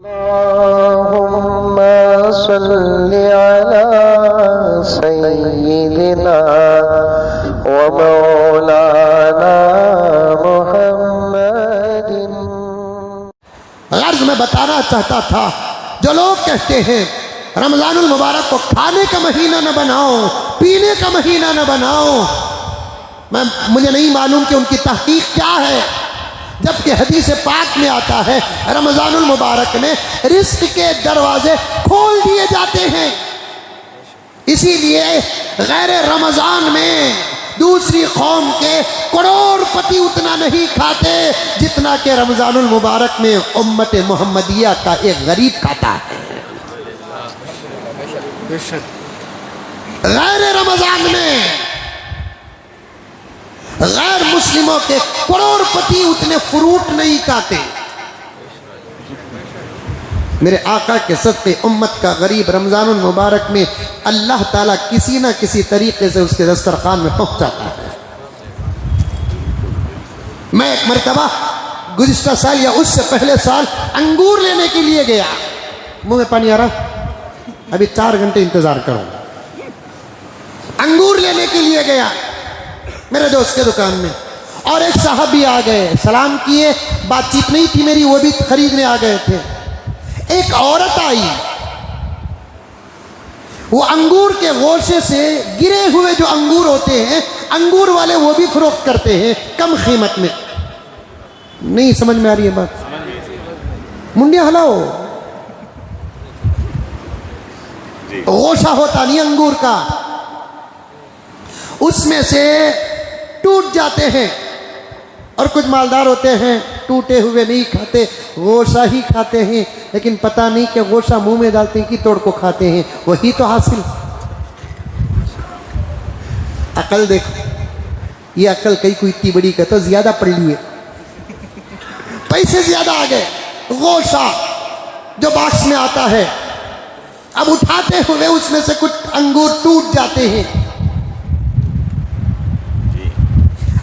अल्लाहुम्मा सल्लि अला सय्यिदिना व मौलाना मुहम्मदिन। गर्ज मैं बताना चाहता था, जो लोग कहते हैं रमजानुल मुबारक को खाने का महीना न बनाओ, पीने का महीना न बनाओ, मुझे नहीं मालूम कि उनकी तहकीक क्या है, जबकि हदीस पाक में आता है रमजानुल मुबारक में रिस्क के दरवाजे खोल दिए जाते हैं। इसीलिए गैर रमजान में दूसरी कौम के करोड़पति उतना नहीं खाते जितना कि रमजानुल मुबारक में उम्मत मोहम्मदिया का एक गरीब खाता है। गैर रमजान में गैर मुस्लिमों के करोड़पति उतने फ्रूट नहीं खाते। मेरे आका के सदक़े उम्मत का गरीब रमजानुल मुबारक में अल्लाह ताला किसी न किसी तरीके से उसके दस्तरखान में पहुंचाता है। मैं एक मरतबा गुज़िश्ता साल या उससे पहले साल अंगूर लेने के लिए गया। मुंह में पानी आ रहा, अभी 4 घंटे इंतजार करो। अंगूर लेने के लिए गया मेरे दोस्त के दुकान में, और एक साहब भी आ गए, सलाम किए, बातचीत नहीं थी मेरी, वो भी खरीदने आ गए थे। एक औरत आई, वो अंगूर के गोशे से गिरे हुए जो अंगूर होते हैं, अंगूर वाले वो भी फरोख्त करते हैं कम कीमत में। नहीं समझ में आ रही है बात? मुंडिया हलाओ। गोशा होता नहीं अंगूर का, उसमें से टूट जाते हैं, और कुछ मालदार होते हैं टूटे हुए नहीं खाते, गोशा ही खाते हैं। लेकिन पता नहीं कि गोशा मुंह में डालते हैं कि तोड़ को खाते हैं, वही तो हासिल। अकल देखो, ये अकल कहीं कोई इतनी बड़ी का तो ज्यादा पड़ ली है, पैसे ज्यादा आ गए। गोशा जो बॉक्स में आता है, अब उठाते हुए उसमें से कुछ अंगूर टूट जाते हैं।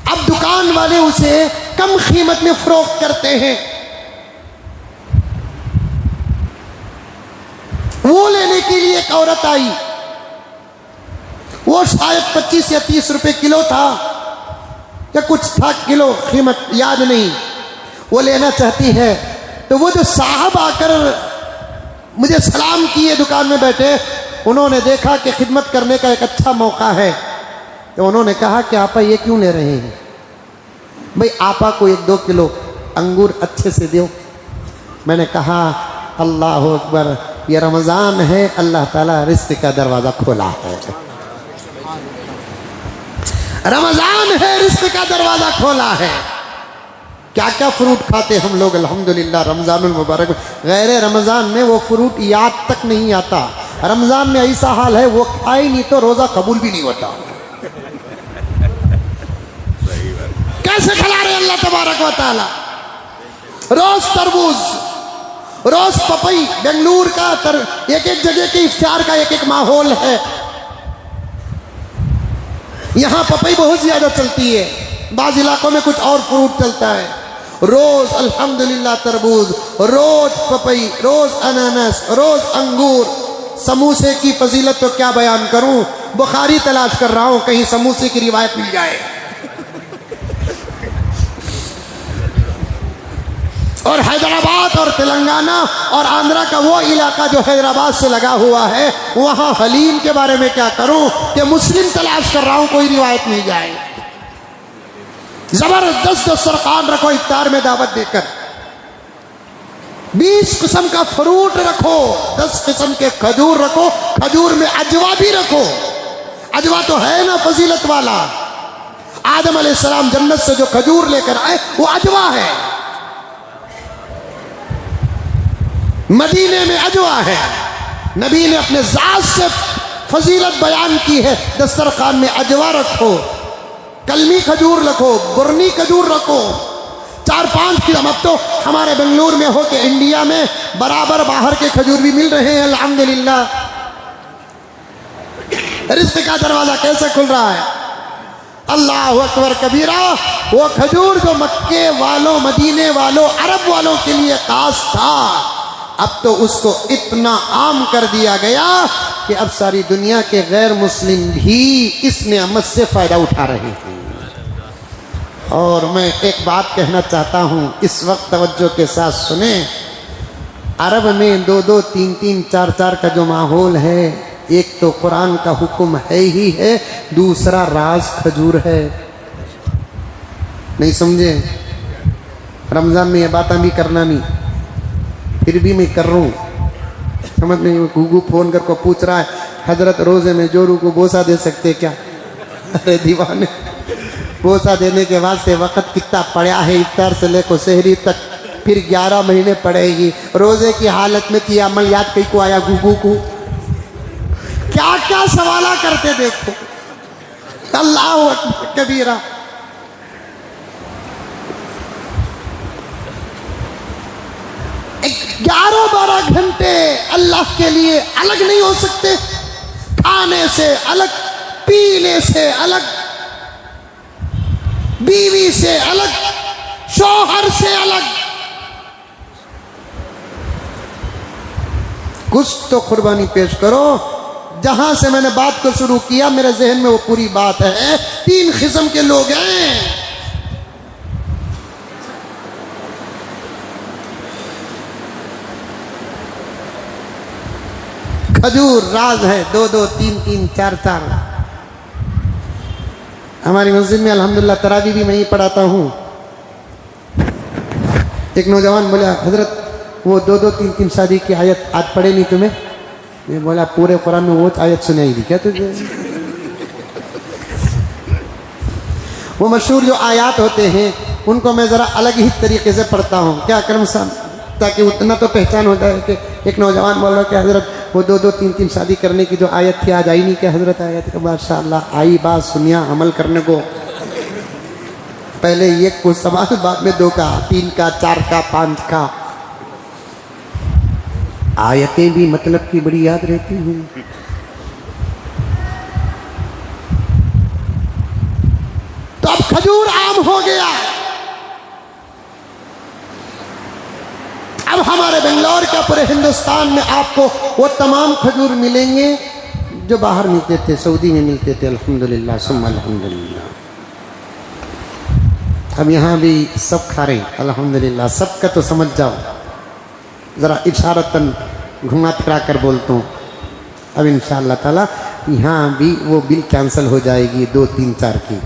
अब दुकान वाले उसे कम कीमत में फरोख्त करते हैं। वो लेने के लिए एक औरत आई, वो शायद 25 या 30 रुपए किलो था या कुछ था किलो, कीमत याद नहीं। वो लेना चाहती है, तो वो जो साहब आकर मुझे सलाम किए दुकान में बैठे, उन्होंने देखा कि खिदमत करने का एक अच्छा मौका है, तो उन्होंने कहा कि आपा ये क्यों ले रहे हैं भाई, आपा को 1-2 किलो अंगूर अच्छे से दो। मैंने कहा अल्लाह अकबर, ये रमज़ान है, अल्लाह ताला रिज़्क़ का दरवाज़ा खोला है। रमज़ान है, रिज़्क़ का दरवाज़ा खोला है। क्या क्या फ्रूट खाते हम लोग अल्हम्दुलिल्लाह रमज़ानुल मुबारक में। गैर रमज़ान में वो फ्रूट याद तक नहीं आता। रमज़ान में ऐसा हाल है, वो खाए नहीं तो रोज़ा कबूल भी नहीं होता। कैसे खिला रहे अल्लाह तबारक व तआला। रोज तरबूज, रोज पपई। बेंगलुरु का एक एक जगह के इफ्तार का एक एक माहौल है। यहां पपई बहुत ज्यादा चलती है, बाज़ इलाकों में कुछ और फ्रूट चलता है। रोज अल्हम्दुलिल्लाह तरबूज, रोज पपई, रोज अनानस, रोज अंगूर। समोसे की फजीलत तो क्या बयान करूं, बुखारी तलाश कर रहा हूं कहीं समोसे की रिवायत मिल जाए। और हैदराबाद और तेलंगाना और आंध्रा का वो इलाका जो हैदराबाद से लगा हुआ है, वहां हलीम के बारे में क्या करूं कि मुस्लिम तलाश कर रहा हूं कोई रिवायत मिल जाए। जबरदस्त दस्तरखान रखो इफ्तार में दावत देकर। 20 किस्म का फ्रूट रखो, 10 किस्म के खजूर रखो, खजूर में अजवा भी रखो। अजवा तो है ना फजीलत वाला। आदम अलैहिस्सलाम जन्नत से जो खजूर लेकर आए वो अजवा है। मदीने में अजवा है। नबी ने अपने ज़ात से फजीलत बयान की है। दस्तरखान में अजवा रखो, कलमी खजूर रखो, बुरनी खजूर रखो। 4-5 किलो। अब तो हमारे बेंगलुरु में हो के इंडिया में बराबर बाहर के खजूर भी मिल रहे हैं अल्हम्दुलिल्लाह। रिज़्क़ का दरवाजा कैसे खुल रहा है। अल्लाह अकबर कबीरा। वो खजूर जो मक्के वालों, मदीने वालों, अरब वालों के लिए खास था, अब तो उसको इतना आम कर दिया गया कि अब सारी दुनिया के गैर मुस्लिम भी इस नेमत से फायदा उठा रहे हैं। और मैं एक बात कहना चाहता हूं, इस वक्त तवज्जो के साथ सुने। अरब में 2-2, 3-3, 4-4 का जो माहौल है, एक तो कुरान का हुक्म है ही है, दूसरा राज खजूर है। नहीं समझे? रमजान में ये बातें भी करना नहीं, फिर भी मैं कर रहा हूँ, समझ नहीं। गुगू फोन करके पूछ रहा है, हजरत रोजे में जोरू को बोसा दे सकते क्या? अरे दीवाने, बोसा देने के बाद से वक्त कितना पड़ा है, इफ्तार से लेकर सहरी तक, फिर 11 महीने पड़ेगी। रोजे की हालत में थी अमल याद कहीं को आया गुगू को, क्या क्या सवाला करते देखो। अल्लाह अकबर कबीरा। एक 11-12 घंटे अल्लाह के लिए अलग नहीं हो सकते? खाने से अलग, पीने से अलग, बीवी से अलग, शौहर से अलग। कुछ तो कुर्बानी पेश करो। जहां से मैंने बात को शुरू किया मेरे जहन में वो पूरी बात है। 3 किस्म के लोग हैं। खजूर राज है, 2-2, 3-3, 4-4। हमारी मस्जिद में अल्हम्दुलिल्लाह तरावी भी मैं ही पढ़ाता हूँ। एक नौजवान बोला, हजरत वो 2-2, 3-3 शादी की आयत आज पढ़े नहीं तुम्हें? मैं बोला पूरे कुरान में वो आयत सुनाई दी क्या तुझे? वो मशहूर जो आयात होते हैं उनको मैं ज़रा अलग ही तरीके से पढ़ता हूँ। क्या करम साहब, ताकि उतना तो पहचान हो जाए कि एक नौजवान बोल रहा है कि हजरत वो 2-2, 3-3 शादी करने की जो आयत थी आज आई नहीं क्या हजरत? आयत का माशाअल्लाह आई, बात सुनिया अमल करने को। पहले ये कुछ सवाल, बाद में 2 का, 3 का, 4 का, 5 का। आयतें भी मतलब की बड़ी याद रहती हैं। तो अब खजूर आम हो गया। अब हमारे बेंगलोर का पूरे हिंदुस्तान में आपको वो तमाम खजूर मिलेंगे जो बाहर मिलते थे, सऊदी में मिलते थे। अल्हम्दुलिल्लाह सुम्मा अल्हम्दुलिल्लाह। अब यहाँ भी सब खा रहे हैं अल्हम्दुलिल्लाह। सबका तो समझ जाओ, ज़रा इशारतन घुमा फिरा कर बोलता हूँ। अब इंशाअल्लाह ताला यहाँ भी वो बिल कैंसिल हो जाएगी, 2, 3, 4 की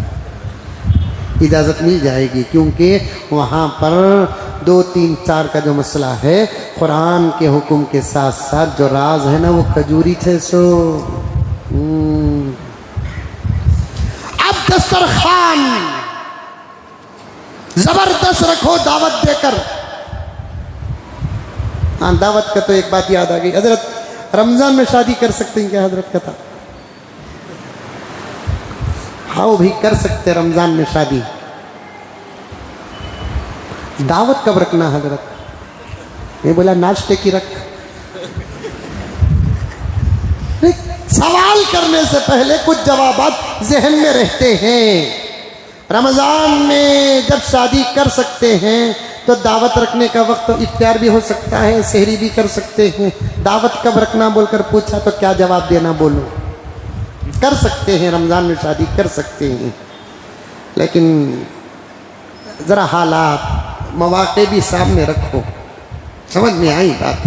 इजाज़त मिल जाएगी, क्योंकि वहाँ पर 2, 3, 4 का जो मसला है, कुरान के हुक्म के साथ साथ जो राज है ना वो खजूरी थे। सो अब दस्तरखान जबरदस्त रखो दावत देकर। हाँ, दावत का तो एक बात याद आ गई। हजरत रमजान में शादी कर सकते हैं क्या? हजरत का था, हाँ वो भी कर सकते रमजान में शादी। दावत कब रखना हजरत? मैं बोला नाश्ते की रख। सवाल करने से पहले कुछ जवाबात जहन में रहते हैं। रमजान में जब शादी कर सकते हैं तो दावत रखने का वक्त तो इफ्तार भी हो सकता है, सहरी भी कर सकते हैं। दावत कब रखना बोलकर पूछा तो क्या जवाब देना? बोलो। कर सकते हैं, रमजान में शादी कर सकते हैं, लेकिन ज़रा हालात मौके भी सामने रखो। समझ में आई बात?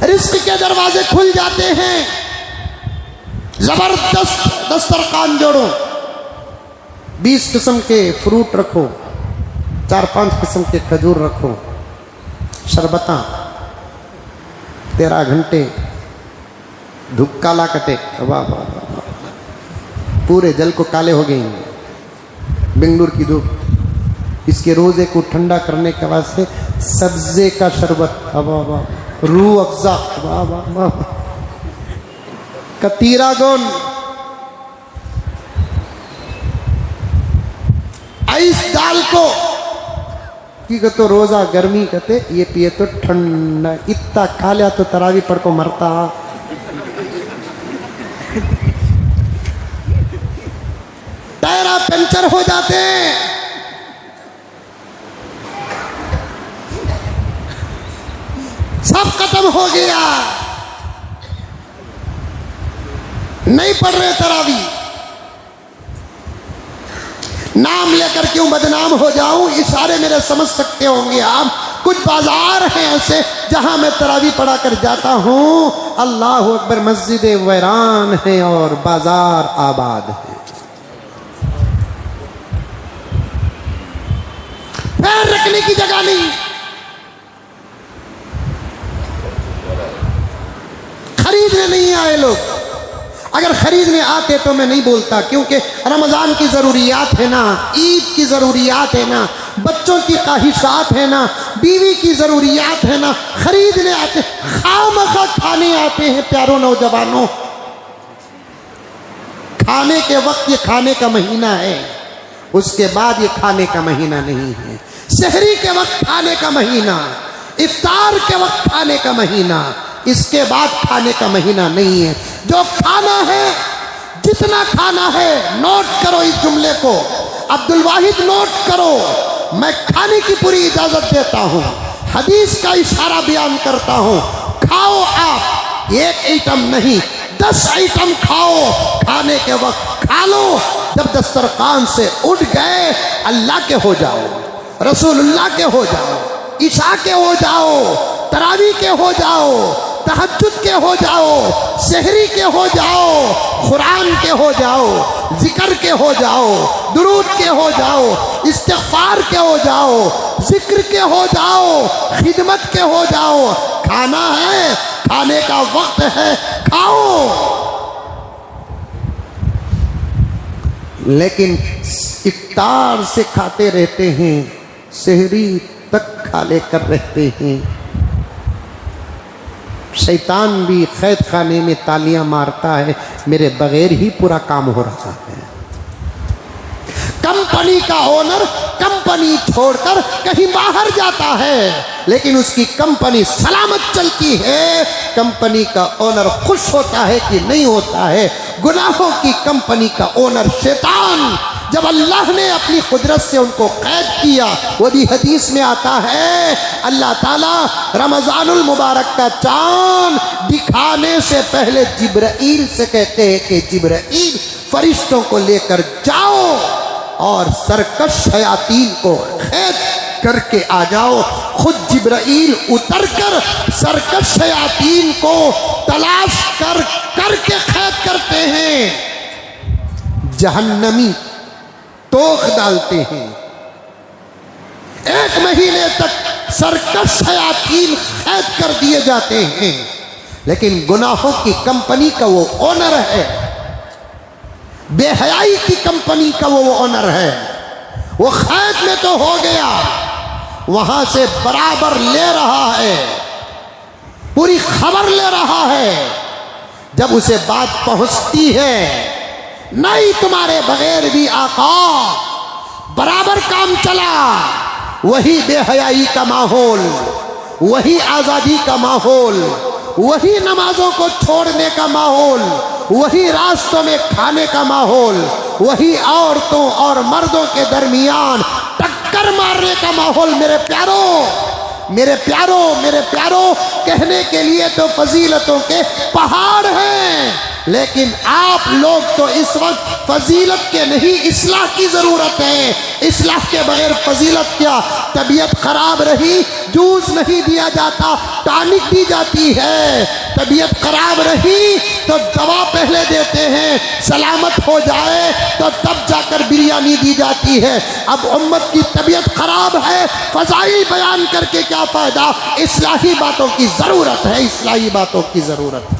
रिस्क के दरवाजे खुल जाते हैं। जबरदस्त दस्तरखान जोड़ो, 20 किस्म के फ्रूट रखो, 4-5 किस्म के खजूर रखो, शरबता 13 घंटे धूप काला कटे। वाह वाह वाह, पूरे जल को काले हो गए बेंगलुरु की धूप। इसके रोजे को ठंडा करने के वास्ते सब्जे का शरबत, वाह वाह, रूह अफ़ज़ा, वाह वाह वाह, कतीरा गोन, आइस डाल को की तो रोजा गर्मी कहते, ये पिए तो ठंडा। इतना खा लिया तो तरावी पढ़ को मरता। टायरा पंचर हो जाते हैं। सब खत्म हो गया, नहीं पढ़ रहे तरावी। नाम लेकर क्यों बदनाम हो जाऊं, इशारे मेरे समझ सकते होंगे आप। कुछ बाजार हैं ऐसे जहां मैं तरावी पढ़ा कर जाता हूं, अल्लाह अकबर, मस्जिद वैरान है और बाजार आबाद है। पैर रखने की जगह नहीं, खरीदने नहीं आए लोग। अगर खरीदने आते तो मैं नहीं बोलता, क्योंकि रमजान की जरूरियात है ना, ईद की जरूरियात है ना, बच्चों की ख्वाहिशात है ना, बीवी की जरूरियात है ना, खरीदने आते, खामखा खाने आते हैं। प्यारों नौजवानों, खाने के वक्त ये खाने का महीना है, उसके बाद ये खाने का महीना नहीं है। सहरी के वक्त खाने का महीना, इफ्तार के वक्त खाने का महीना, इसके बाद खाने का महीना नहीं है। जो खाना है, जितना खाना है, नोट करो इस जुमले को, अब्दुल वाहिद नोट करो। मैं खाने की पूरी इजाजत देता हूं, हदीस का इशारा बयान करता हूं। खाओ आप, एक आइटम नहीं 10 आइटम खाओ। खाने के वक्त खा लो, जब दस्तरखान से उठ गए, अल्लाह के हो जाओ, रसूलुल्लाह के हो जाओ, ईशा के हो जाओ, तरावी के हो जाओ, तहज्जुद के हो जाओ, सहरी के हो जाओ, कुरान के हो जाओ, जिक्र के हो जाओ, दुरूद के हो जाओ, इस्तिग़फ़ार के हो जाओ, जिक्र के हो जाओ, खिदमत के हो जाओ। खाना है, खाने का वक्त है, खाओ। लेकिन इफ्तार से खाते रहते हैं, सहरी तक खा लेकर रहते हैं। शैतान भी कैद खाने में तालियां मारता है, मेरे बगैर ही पूरा काम हो रहा है। कंपनी का ओनर कंपनी छोड़कर कहीं बाहर जाता है, लेकिन उसकी कंपनी सलामत चलती है। कंपनी का ओनर खुश होता है कि नहीं होता है? गुनाहों की कंपनी का ओनर शैतान। जब अल्लाह ने अपनी कुदरत से उनको कैद किया, वो भी हदीस में आता है, अल्लाह ताला रमजानुल मुबारक का चांद दिखाने से पहले जिब्राइल से कहते हैं कि जिब्राइल फरिश्तों को लेकर जाओ और सरकश शयातीन को कैद करके आ जाओ। खुद जिब्राइल उतरकर सरकश शयातीन को तलाश करके कैद करते हैं, जहन्नमी तोख डालते हैं। 1 महीने तक सरकश शयातीन कैद कर दिए जाते हैं, लेकिन गुनाहों की कंपनी का वो ओनर है, बेहयाई की कंपनी का वो ओनर है। वो कैद में तो हो गया, वहां से बराबर ले रहा है, पूरी खबर ले रहा है। जब उसे बात पहुंचती है, नहीं तुम्हारे बगैर भी आका बराबर काम चला, वही बेहयाई का माहौल, वही आजादी का माहौल, वही नमाजों को छोड़ने का माहौल, वही रास्तों में खाने का माहौल, वही औरतों और मर्दों के दरमियान टक्कर मारने का माहौल। मेरे प्यारों, मेरे प्यारों, मेरे प्यारों, कहने के लिए तो फजीलतों के पहाड़ हैं, लेकिन आप लोग तो इस वक्त फजीलत के नहीं, इस्लाह की जरूरत है। इस्लाह के बगैर फजीलत क्या? तबीयत खराब रही, जूस नहीं दिया जाता, टॉनिक दी जाती है। तबीयत खराब रही तो दवा पहले देते हैं, सलामत हो जाए तो तब जाकर बिरयानी दी जाती है। अब उम्मत की तबीयत खराब है, फजाइल बयान करके क्या फायदा? इस्लाही बातों की जरूरत है, इस्लाही बातों की जरूरत है।